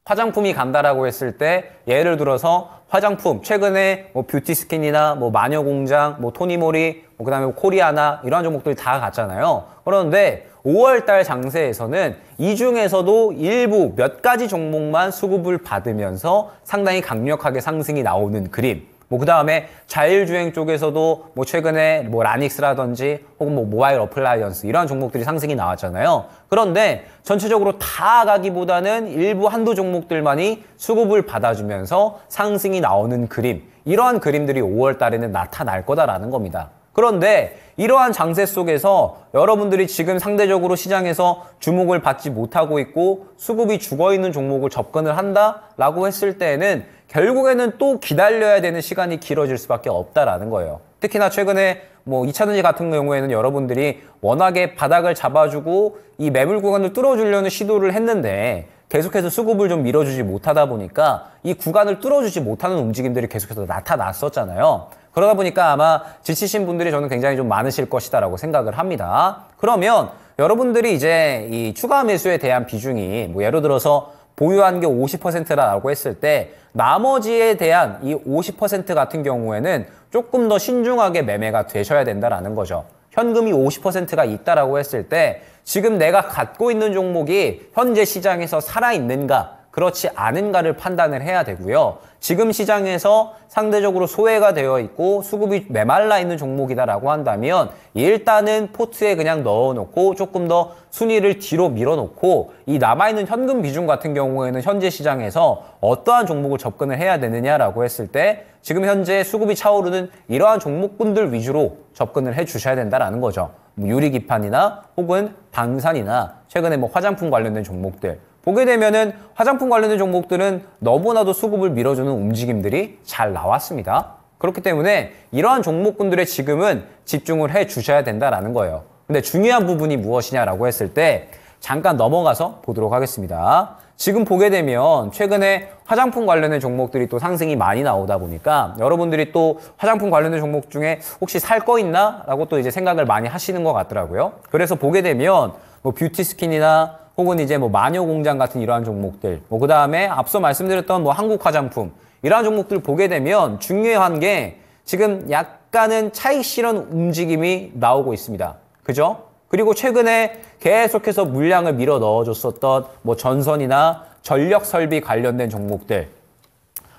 화장품이 간다라고 했을 때 예를 들어서 화장품 최근에 뭐 뷰티스킨이나 뭐 마녀공장, 뭐 토니모리, 뭐 그다음에 코리아나 이런 종목들이 다 갔잖아요. 그런데 5월 달 장세에서는 이 중에서도 일부 몇 가지 종목만 수급을 받으면서 상당히 강력하게 상승이 나오는 그림. 뭐 그다음에 자율주행 쪽에서도 뭐 최근에 뭐 라닉스라든지 혹은 뭐 모바일 어플라이언스 이런 종목들이 상승이 나왔잖아요. 그런데 전체적으로 다 가기보다는 일부 한두 종목들만이 수급을 받아주면서 상승이 나오는 그림, 이러한 그림들이 5월 달에는 나타날 거다라는 겁니다. 그런데 이러한 장세 속에서 여러분들이 지금 상대적으로 시장에서 주목을 받지 못하고 있고 수급이 죽어있는 종목을 접근을 한다라고 했을 때에는 결국에는 또 기다려야 되는 시간이 길어질 수밖에 없다라는 거예요. 특히나 최근에 뭐 2차전지 같은 경우에는 여러분들이 워낙에 바닥을 잡아주고 이 매물 구간을 뚫어주려는 시도를 했는데 계속해서 수급을 좀 밀어주지 못하다 보니까 이 구간을 뚫어주지 못하는 움직임들이 계속해서 나타났었잖아요. 그러다 보니까 아마 지치신 분들이 저는 굉장히 좀 많으실 것이다라고 생각을 합니다. 그러면 여러분들이 이제 이 추가 매수에 대한 비중이 뭐 예를 들어서 보유한 게 50%라고 했을 때 나머지에 대한 이 50% 같은 경우에는 조금 더 신중하게 매매가 되셔야 된다라는 거죠. 현금이 50%가 있다라고 했을 때 지금 내가 갖고 있는 종목이 현재 시장에서 살아있는가 그렇지 않은가를 판단을 해야 되고요. 지금 시장에서 상대적으로 소외가 되어 있고 수급이 메말라 있는 종목이다라고 한다면 일단은 포트에 그냥 넣어놓고 조금 더 순위를 뒤로 밀어놓고 이 남아있는 현금 비중 같은 경우에는 현재 시장에서 어떠한 종목을 접근을 해야 되느냐라고 했을 때 지금 현재 수급이 차오르는 이러한 종목군들 위주로 접근을 해 주셔야 된다라는 거죠. 뭐 유리기판이나 혹은 방산이나 최근에 뭐 화장품 관련된 종목들 보게 되면은 화장품 관련된 종목들은 너무나도 수급을 밀어주는 움직임들이 잘 나왔습니다. 그렇기 때문에 이러한 종목군들에 지금은 집중을 해 주셔야 된다라는 거예요. 근데 중요한 부분이 무엇이냐라고 했을 때 잠깐 넘어가서 보도록 하겠습니다. 지금 보게 되면 최근에 화장품 관련된 종목들이 또 상승이 많이 나오다 보니까 여러분들이 또 화장품 관련된 종목 중에 혹시 살 거 있나? 라고 또 이제 생각을 많이 하시는 것 같더라고요. 그래서 보게 되면 뭐 뷰티스킨이나 혹은 이제 뭐 마녀공장 같은 이러한 종목들, 뭐 그 다음에 앞서 말씀드렸던 뭐 한국화장품 이러한 종목들 보게 되면 중요한 게 지금 약간은 차익 실현 움직임이 나오고 있습니다. 그죠? 그리고 최근에 계속해서 물량을 밀어 넣어줬었던 뭐 전선이나 전력 설비 관련된 종목들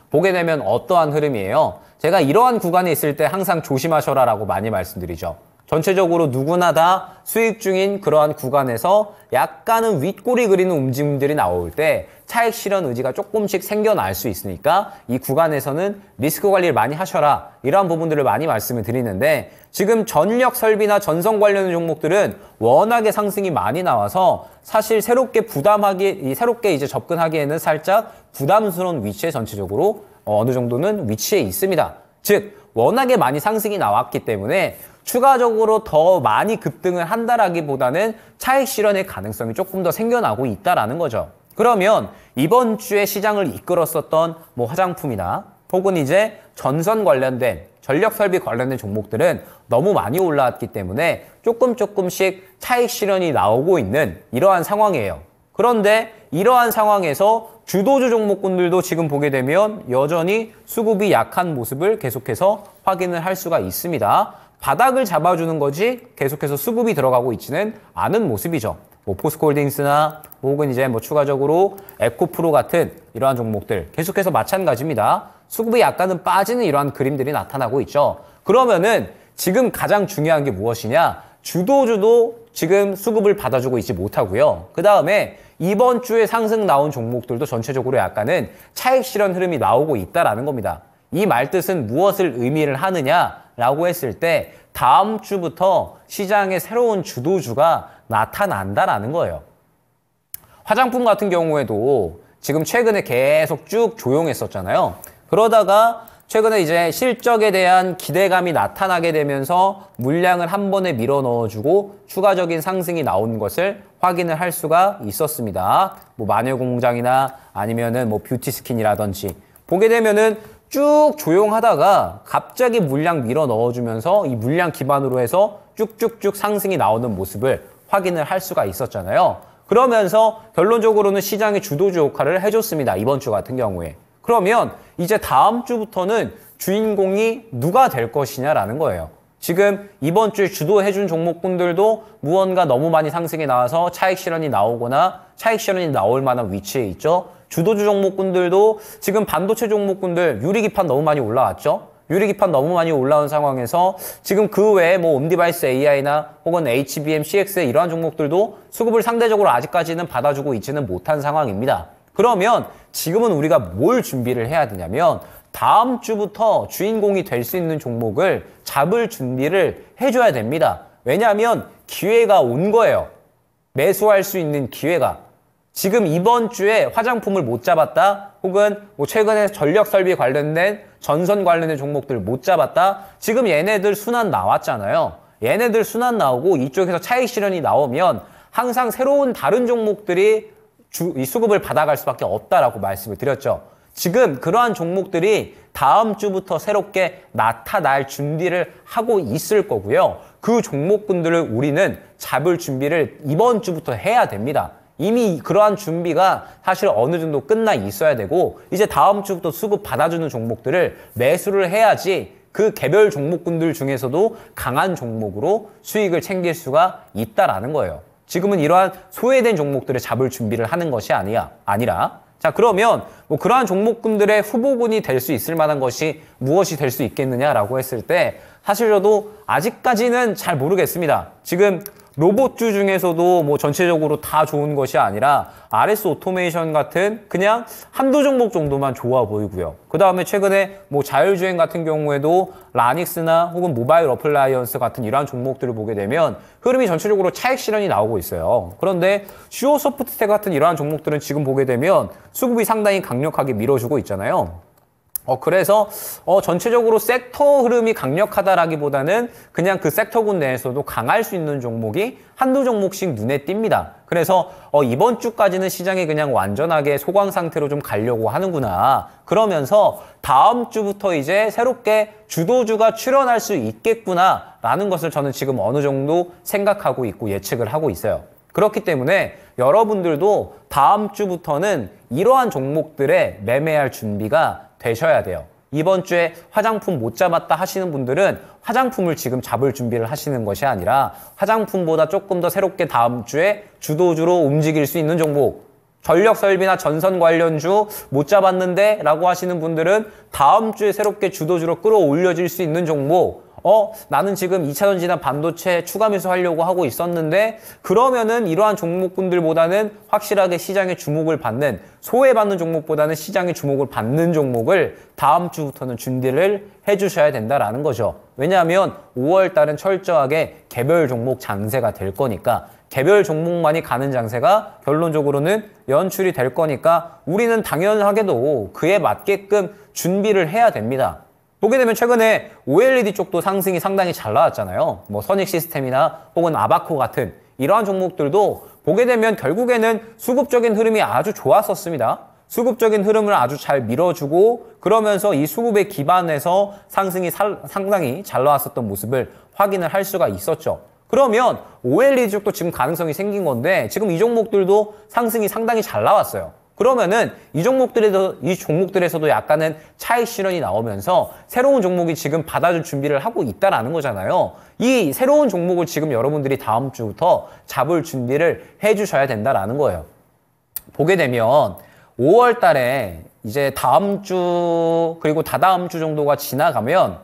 보게 되면 어떠한 흐름이에요? 제가 이러한 구간에 있을 때 항상 조심하셔라라고 많이 말씀드리죠. 전체적으로 누구나 다 수익 중인 그러한 구간에서 약간은 윗꼬리 그리는 움직임들이 나올 때 차익 실현 의지가 조금씩 생겨날 수 있으니까 이 구간에서는 리스크 관리를 많이 하셔라 이러한 부분들을 많이 말씀을 드리는데 지금 전력 설비나 전선 관련 종목들은 워낙에 상승이 많이 나와서 사실 새롭게 이제 접근하기에는 살짝 부담스러운 위치에 전체적으로 어느 정도는 위치해 있습니다. 즉 워낙에 많이 상승이 나왔기 때문에 추가적으로 더 많이 급등을 한다라기보다는 차익 실현의 가능성이 조금 더 생겨나고 있다라는 거죠. 그러면 이번 주에 시장을 이끌었었던 뭐 화장품이나 혹은 이제 전선 관련된 전력 설비 관련된 종목들은 너무 많이 올라왔기 때문에 조금씩 차익 실현이 나오고 있는 이러한 상황이에요. 그런데 이러한 상황에서 주도주 종목군들도 지금 보게 되면 여전히 수급이 약한 모습을 계속해서 확인을 할 수가 있습니다. 바닥을 잡아주는 거지 계속해서 수급이 들어가고 있지는 않은 모습이죠. 뭐 포스코홀딩스나 혹은 이제 뭐 추가적으로 에코프로 같은 이러한 종목들 계속해서 마찬가지입니다. 수급이 약간은 빠지는 이러한 그림들이 나타나고 있죠. 그러면은 지금 가장 중요한 게 무엇이냐? 주도주도 지금 수급을 받아주고 있지 못하고요. 그 다음에 이번 주에 상승 나온 종목들도 전체적으로 약간은 차익 실현 흐름이 나오고 있다라는 겁니다. 이 말뜻은 무엇을 의미를 하느냐라고 했을 때 다음 주부터 시장에 새로운 주도주가 나타난다라는 거예요. 화장품 같은 경우에도 지금 최근에 계속 쭉 조용했었잖아요. 그러다가 최근에 이제 실적에 대한 기대감이 나타나게 되면서 물량을 한 번에 밀어 넣어주고 추가적인 상승이 나온 것을 확인을 할 수가 있었습니다. 뭐 마녀공장이나 아니면은 뭐 뷰티스킨이라든지 보게 되면은 쭉 조용하다가 갑자기 물량 밀어 넣어주면서 이 물량 기반으로 해서 쭉쭉쭉 상승이 나오는 모습을 확인을 할 수가 있었잖아요. 그러면서 결론적으로는 시장의 주도주 역할을 해줬습니다. 이번 주 같은 경우에. 그러면 이제 다음 주부터는 주인공이 누가 될 것이냐라는 거예요. 지금 이번 주에 주도해준 종목군들도 무언가 너무 많이 상승이 나와서 차익 실현이 나오거나 차익 실현이 나올 만한 위치에 있죠. 주도주 종목군들도 지금 반도체 종목군들 유리기판 너무 많이 올라왔죠. 유리기판 너무 많이 올라온 상황에서 지금 그 외에 뭐 옴디바이스 AI나 혹은 HBM, CX 이러한 종목들도 수급을 상대적으로 아직까지는 받아주고 있지는 못한 상황입니다. 그러면 지금은 우리가 뭘 준비를 해야 되냐면 다음 주부터 주인공이 될 수 있는 종목을 잡을 준비를 해줘야 됩니다. 왜냐하면 기회가 온 거예요. 매수할 수 있는 기회가. 지금 이번 주에 화장품을 못 잡았다, 혹은 뭐 최근에 전력 설비 관련된 전선 관련된 종목들 못 잡았다. 지금 얘네들 순환 나왔잖아요. 얘네들 순환 나오고 이쪽에서 차익 실현이 나오면 항상 새로운 다른 종목들이 이 수급을 받아갈 수밖에 없다라고 말씀을 드렸죠. 지금 그러한 종목들이 다음 주부터 새롭게 나타날 준비를 하고 있을 거고요. 그 종목군들을 우리는 잡을 준비를 이번 주부터 해야 됩니다. 이미 그러한 준비가 사실 어느 정도 끝나 있어야 되고, 이제 다음 주부터 수급 받아주는 종목들을 매수를 해야지 그 개별 종목군들 중에서도 강한 종목으로 수익을 챙길 수가 있다라는 거예요. 지금은 이러한 소외된 종목들을 잡을 준비를 하는 것이 아니라 자, 그러면 뭐 그러한 종목군들의 후보군이 될 수 있을 만한 것이 무엇이 될 수 있겠느냐라고 했을 때, 사실 저도 아직까지는 잘 모르겠습니다. 지금 로봇주 중에서도 뭐 전체적으로 다 좋은 것이 아니라 RS 오토메이션 같은 그냥 한두 종목 정도만 좋아 보이고요. 그 다음에 최근에 뭐 자율주행 같은 경우에도 라닉스나 혹은 모바일 어플라이언스 같은 이러한 종목들을 보게 되면 흐름이 전체적으로 차익 실현이 나오고 있어요. 그런데 슈어소프트텍 같은 이러한 종목들은 지금 보게 되면 수급이 상당히 강력하게 밀어주고 있잖아요. 그래서 전체적으로 섹터 흐름이 강력하다라기보다는 그냥 그 섹터군 내에서도 강할 수 있는 종목이 한두 종목씩 눈에 띕니다. 그래서 이번 주까지는 시장이 그냥 완전하게 소강 상태로 좀 가려고 하는구나. 그러면서 다음 주부터 이제 새롭게 주도주가 출현할 수 있겠구나라는 것을 저는 지금 어느 정도 생각하고 있고 예측을 하고 있어요. 그렇기 때문에 여러분들도 다음 주부터는 이러한 종목들에 매매할 준비가 되셔야 돼요. 이번 주에 화장품 못 잡았다 하시는 분들은 화장품을 지금 잡을 준비를 하시는 것이 아니라 화장품보다 조금 더 새롭게 다음 주에 주도주로 움직일 수 있는 종목, 전력 설비나 전선 관련주 못 잡았는데 라고 하시는 분들은 다음 주에 새롭게 주도주로 끌어올려질 수 있는 종목, 나는 지금 2차전지나 반도체 추가 매수하려고 하고 있었는데, 그러면은 이러한 종목군들보다는 확실하게 시장의 주목을 받는, 소외받는 종목보다는 시장의 주목을 받는 종목을 다음 주부터는 준비를 해주셔야 된다라는 거죠. 왜냐하면 5월 달은 철저하게 개별 종목 장세가 될 거니까, 개별 종목만이 가는 장세가 결론적으로는 연출이 될 거니까 우리는 당연하게도 그에 맞게끔 준비를 해야 됩니다. 보게 되면 최근에 OLED 쪽도 상승이 상당히 잘 나왔잖아요. 뭐 선익 시스템이나 혹은 아바코 같은 이러한 종목들도 보게 되면 결국에는 수급적인 흐름이 아주 좋았었습니다. 수급적인 흐름을 아주 잘 밀어주고, 그러면서 이 수급에 기반해서 상승이 상당히 잘 나왔었던 모습을 확인을 할 수가 있었죠. 그러면 OLED 쪽도 지금 가능성이 생긴 건데, 지금 이 종목들도 상승이 상당히 잘 나왔어요. 그러면은 이 종목들에서도 약간은 차익 실현이 나오면서 새로운 종목이 지금 받아줄 준비를 하고 있다라는 거잖아요. 이 새로운 종목을 지금 여러분들이 다음 주부터 잡을 준비를 해주셔야 된다라는 거예요. 보게 되면 5월 달에 이제 다음 주 그리고 다다음 주 정도가 지나가면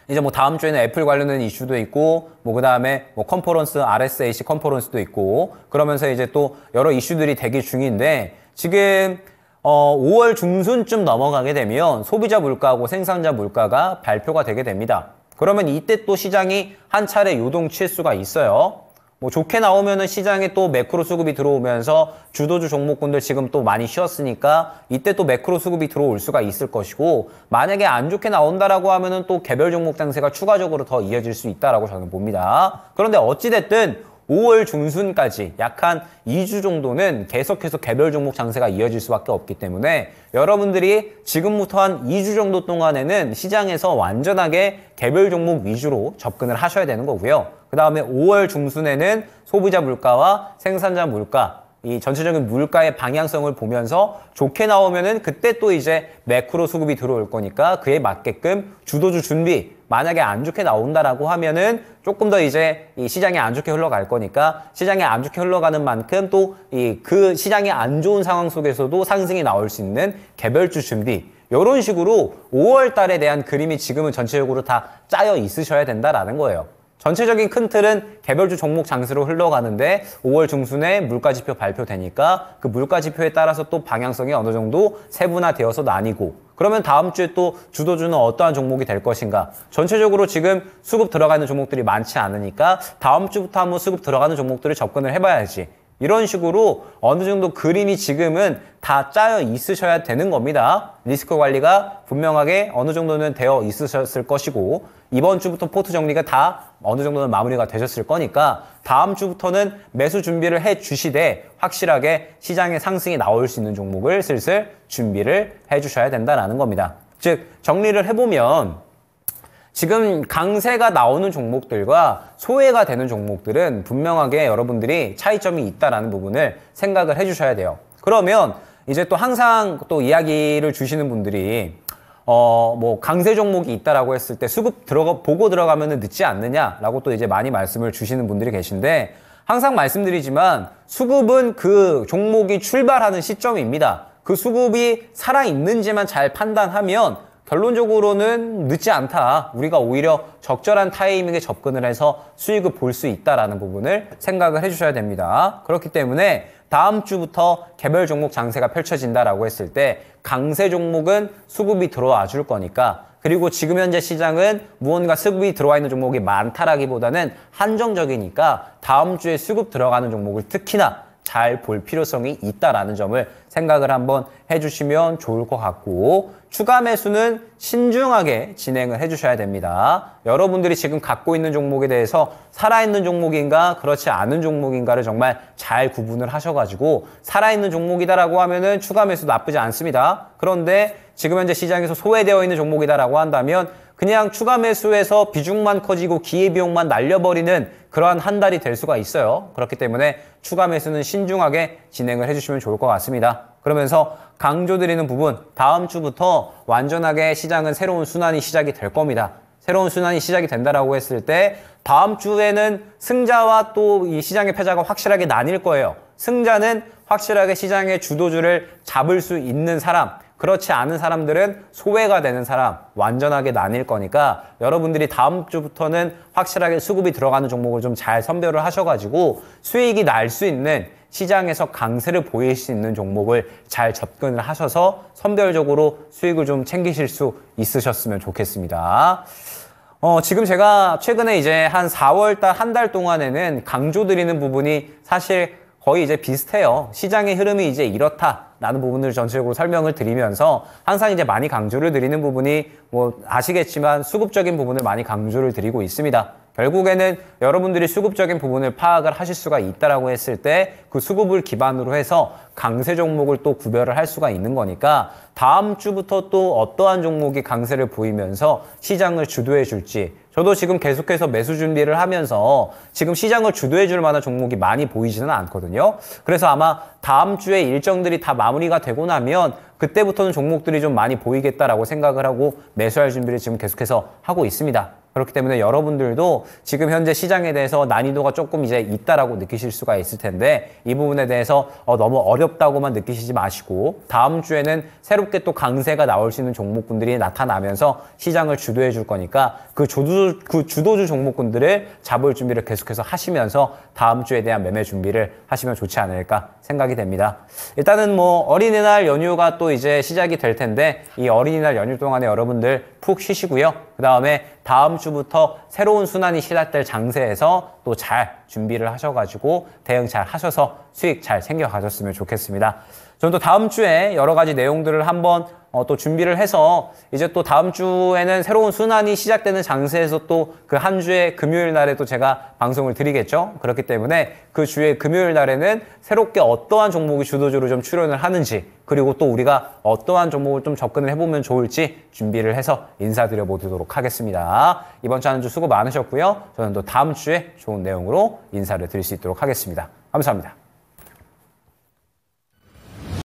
이제 뭐 다음 주에는 애플 관련된 이슈도 있고, 뭐 그 다음에 뭐 컨퍼런스, RSAC 컨퍼런스도 있고, 그러면서 이제 또 여러 이슈들이 대기 중인데, 지금 5월 중순쯤 넘어가게 되면 소비자 물가하고 생산자 물가가 발표가 되게 됩니다. 그러면 이때 또 시장이 한 차례 요동칠 수가 있어요. 뭐 좋게 나오면은 시장에 또 매크로 수급이 들어오면서 주도주 종목군들 지금 또 많이 쉬었으니까 이때 또 매크로 수급이 들어올 수가 있을 것이고, 만약에 안 좋게 나온다라고 하면은 또 개별 종목 장세가 추가적으로 더 이어질 수 있다라고 저는 봅니다. 그런데 어찌됐든 5월 중순까지 약 한 2주 정도는 계속해서 개별 종목 장세가 이어질 수밖에 없기 때문에 여러분들이 지금부터 한 2주 정도 동안에는 시장에서 완전하게 개별 종목 위주로 접근을 하셔야 되는 거고요. 그 다음에 5월 중순에는 소비자 물가와 생산자 물가, 이 전체적인 물가의 방향성을 보면서 좋게 나오면은 그때 또 이제 매크로 수급이 들어올 거니까 그에 맞게끔 주도주 준비, 만약에 안 좋게 나온다라고 하면은 조금 더 이제 이 시장이 안 좋게 흘러갈 거니까 시장이 안 좋게 흘러가는 만큼 또 그 시장이 안 좋은 상황 속에서도 상승이 나올 수 있는 개별주 준비, 이런 식으로 5월 달에 대한 그림이 지금은 전체적으로 다 짜여 있으셔야 된다라는 거예요. 전체적인 큰 틀은 개별주 종목 장세로 흘러가는데 5월 중순에 물가지표 발표되니까 그 물가지표에 따라서 또 방향성이 어느 정도 세분화되어서 나뉘고 그러면 다음 주에 또 주도주는 어떠한 종목이 될 것인가. 전체적으로 지금 수급 들어가는 종목들이 많지 않으니까 다음 주부터 한번 수급 들어가는 종목들을 접근을 해봐야지. 이런 식으로 어느 정도 그림이 지금은 다 짜여 있으셔야 되는 겁니다. 리스크 관리가 분명하게 어느 정도는 되어 있으셨을 것이고 이번 주부터 포트 정리가 다 어느 정도는 마무리가 되셨을 거니까 다음 주부터는 매수 준비를 해 주시되 확실하게 시장의 상승이 나올 수 있는 종목을 슬슬 준비를 해 주셔야 된다는 겁니다. 즉 정리를 해보면 지금 강세가 나오는 종목들과 소외가 되는 종목들은 분명하게 여러분들이 차이점이 있다는 부분을 생각을 해주셔야 돼요. 그러면 이제 또 항상 또 이야기를 주시는 분들이 뭐 강세 종목이 있다라고 했을 때 수급 보고 들어가면 늦지 않느냐라고 또 이제 많이 말씀을 주시는 분들이 계신데 항상 말씀드리지만 수급은 그 종목이 출발하는 시점입니다. 그 수급이 살아있는지만 잘 판단하면 결론적으로는 늦지 않다. 우리가 오히려 적절한 타이밍에 접근을 해서 수익을 볼 수 있다는 부분을 생각을 해주셔야 됩니다. 그렇기 때문에 다음 주부터 개별 종목 장세가 펼쳐진다라고 했을 때 강세 종목은 수급이 들어와 줄 거니까 그리고 지금 현재 시장은 무언가 수급이 들어와 있는 종목이 많다라기보다는 한정적이니까 다음 주에 수급 들어가는 종목을 특히나 잘 볼 필요성이 있다라는 점을 생각을 한번 해주시면 좋을 것 같고 추가 매수는 신중하게 진행을 해주셔야 됩니다. 여러분들이 지금 갖고 있는 종목에 대해서 살아있는 종목인가 그렇지 않은 종목인가를 정말 잘 구분을 하셔가지고 살아있는 종목이다라고 하면은 추가 매수 나쁘지 않습니다. 그런데 지금 현재 시장에서 소외되어 있는 종목이다라고 한다면 그냥 추가 매수에서 비중만 커지고 기회비용만 날려버리는 그러한 한 달이 될 수가 있어요. 그렇기 때문에 추가 매수는 신중하게 진행을 해주시면 좋을 것 같습니다. 그러면서 강조드리는 부분, 다음 주부터 완전하게 시장은 새로운 순환이 시작이 될 겁니다. 새로운 순환이 시작이 된다라고 했을 때 다음 주에는 승자와 또 이 시장의 패자가 확실하게 나뉠 거예요. 승자는 확실하게 시장의 주도주를 잡을 수 있는 사람, 그렇지 않은 사람들은 소외가 되는 사람 완전하게 나뉠 거니까 여러분들이 다음 주부터는 확실하게 수급이 들어가는 종목을 좀 잘 선별을 하셔가지고 수익이 날 수 있는 시장에서 강세를 보일 수 있는 종목을 잘 접근을 하셔서 선별적으로 수익을 좀 챙기실 수 있으셨으면 좋겠습니다. 지금 제가 최근에 이제 한 4월달 한 달 동안에는 강조드리는 부분이 사실 거의 이제 비슷해요. 시장의 흐름이 이제 이렇다라는 부분을 전체적으로 설명을 드리면서 항상 이제 많이 강조를 드리는 부분이 뭐 아시겠지만 수급적인 부분을 많이 강조를 드리고 있습니다. 결국에는 여러분들이 수급적인 부분을 파악을 하실 수가 있다라고 했을 때 그 수급을 기반으로 해서 강세 종목을 또 구별을 할 수가 있는 거니까 다음 주부터 또 어떠한 종목이 강세를 보이면서 시장을 주도해 줄지 저도 지금 계속해서 매수 준비를 하면서 지금 시장을 주도해 줄 만한 종목이 많이 보이지는 않거든요. 그래서 아마 다음 주에 일정들이 다 마무리가 되고 나면 그때부터는 종목들이 좀 많이 보이겠다라고 생각을 하고 매수할 준비를 지금 계속해서 하고 있습니다. 그렇기 때문에 여러분들도 지금 현재 시장에 대해서 난이도가 조금 이제 있다라고 느끼실 수가 있을 텐데 이 부분에 대해서 너무 어렵다고만 느끼시지 마시고 다음 주에는 새롭게 또 강세가 나올 수 있는 종목군들이 나타나면서 시장을 주도해 줄 거니까 그 주도주 종목군들을 잡을 준비를 계속해서 하시면서 다음 주에 대한 매매 준비를 하시면 좋지 않을까 생각이 됩니다. 일단은 뭐 어린이날 연휴가 또 이제 시작이 될 텐데 이 어린이날 연휴 동안에 여러분들 푹 쉬시고요. 그 다음에 다음 주부터 새로운 순환이 시작될 장세에서 또 잘 준비를 하셔가지고 대응 잘 하셔서 수익 잘 챙겨 가셨으면 좋겠습니다. 저는 또 다음 주에 여러 가지 내용들을 한번 또 준비를 해서 이제 또 다음 주에는 새로운 순환이 시작되는 장세에서 또 그 한 주의 금요일 날에도 제가 방송을 드리겠죠. 그렇기 때문에 그 주의 금요일 날에는 새롭게 어떠한 종목이 주도주로 좀 출연을 하는지 그리고 또 우리가 어떠한 종목을 좀 접근을 해보면 좋을지 준비를 해서 인사드려 보도록 하겠습니다. 이번 주 한 주 수고 많으셨고요. 저는 또 다음 주에 좋은 내용으로 인사를 드릴 수 있도록 하겠습니다. 감사합니다.